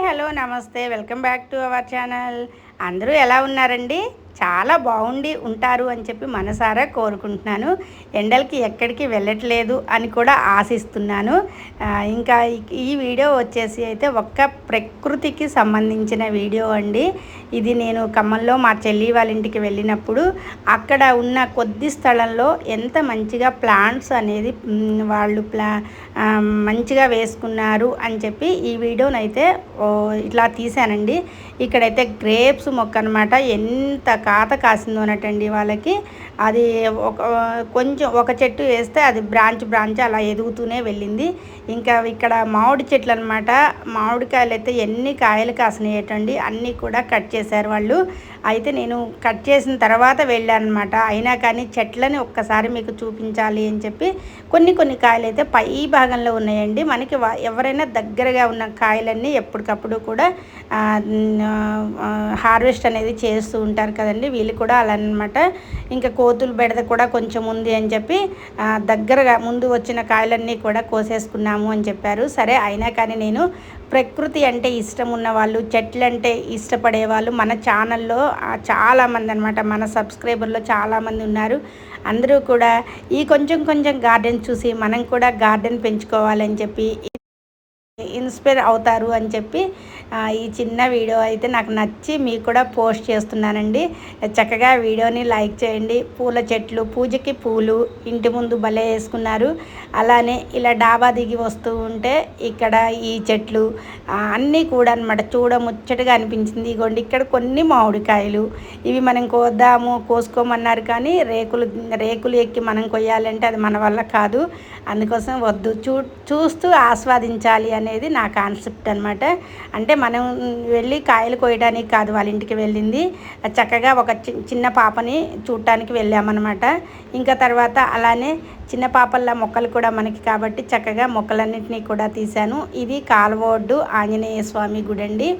Hello నమస్తే welcome back to our channel. అందరూ ఎలా ఉన్నారండి? చాలా బాగుండి ఉంటారు అని చెప్పి మనసారా కోరుకుంటున్నాను. ఎండలకి ఎక్కడికి వెళ్ళట్లేదు అని కూడా ఆశిస్తున్నాను. ఇంకా ఈ వీడియో వచ్చేసి అయితే ఒక్క ప్రకృతికి సంబంధించిన వీడియో అండి. ఇది నేను ఖమ్మంలో మా చెల్లి వాళ్ళ ఇంటికి వెళ్ళినప్పుడు అక్కడ ఉన్న కొద్ది స్థలంలో ఎంత మంచిగా ప్లాంట్స్ అనేది వాళ్ళు మంచిగా వేసుకున్నారు అని చెప్పి ఈ వీడియోనైతే ఇట్లా తీసానండి. ఇక్కడైతే గ్రేప్స్ మొక్క అనమాట. ఎంత కాత కాసిందో అన్నట్టండి వాళ్ళకి. అది కొంచెం ఒక చెట్టు వేస్తే అది బ్రాంచ్ అలా ఎదుగుతూనే వెళ్ళింది. ఇంకా ఇక్కడ మామిడి చెట్లు అనమాట. మామిడికాయలు అయితే ఎన్ని కాయలు కాసినాయటండి, అన్నీ కూడా కట్ చేశారు వాళ్ళు. అయితే నేను కట్ చేసిన తర్వాత వెళ్ళాను అనమాట. అయినా కానీ చెట్లని ఒక్కసారి మీకు చూపించాలి అని చెప్పి కొన్ని కాయలు అయితే పై భాగంలో ఉన్నాయండి. మనకి ఎవరైనా దగ్గరగా ఉన్న కాయలన్నీ ఎప్పటికప్పుడు కూడా హార్వెస్ట్ అనేది చేస్తూ ఉంటారు కదండి, వీళ్ళు కూడా అలా అనమాట. ఇంకా కోతులు బెడద కూడా కొంచెం ఉంది అని చెప్పి దగ్గరగా ముందు వచ్చిన కాయలన్నీ కూడా కోసేసుకున్నాము అని చెప్పారు. సరే, అయినా కానీ నేను ప్రకృతి అంటే ఇష్టం ఉన్న వాళ్ళు, చెట్లు అంటే ఇష్టపడే వాళ్ళు మన ఛానల్లో చాలామంది అనమాట. మన సబ్స్క్రైబర్లో చాలామంది ఉన్నారు. అందరూ కూడా ఈ కొంచెం గార్డెన్ చూసి మనం కూడా గార్డెన్ పెంచుకోవాలని చెప్పి ఇన్స్పైర్ అవుతారు అని చెప్పి ఈ చిన్న వీడియో అయితే నాకు నచ్చి మీకు కూడా పోస్ట్ చేస్తున్నానండి. చక్కగా వీడియోని లైక్ చేయండి. పూల చెట్లు, పూజకి పూలు ఇంటి ముందు భలే వేసుకున్నారు. అలానే ఇలా డాబా దిగి వస్తూ ఉంటే ఇక్కడ ఈ చెట్లు అన్నీ కూడా అనమాట చూడ ముచ్చటగా అనిపించింది. ఇగోండి ఇక్కడ కొన్ని మామిడికాయలు, ఇవి మనం కోసుకోమన్నారు కానీ రేకులు ఎక్కి మనం కొయ్యాలంటే అది మన వల్ల కాదు. అందుకోసం వద్దు, చూస్తూ ఆస్వాదించాలి అనేది నా కాన్సెప్ట్ అనమాట. అంటే మనం వెళ్ళి కాయలు కోయడానికి కాదు వాళ్ళ ఇంటికి వెళ్ళింది, చక్కగా ఒక చిన్న పాపని చూడటానికి వెళ్ళామన్నమాట. ఇంకా తర్వాత అలానే చిన్న పాపల్లా మొక్కలు కూడా మనకి కాబట్టి చక్కగా మొక్కలన్నింటినీ కూడా తీశాను. ఇది కాల్వోడ్డు ఆంజనేయ స్వామి గుడి అండి.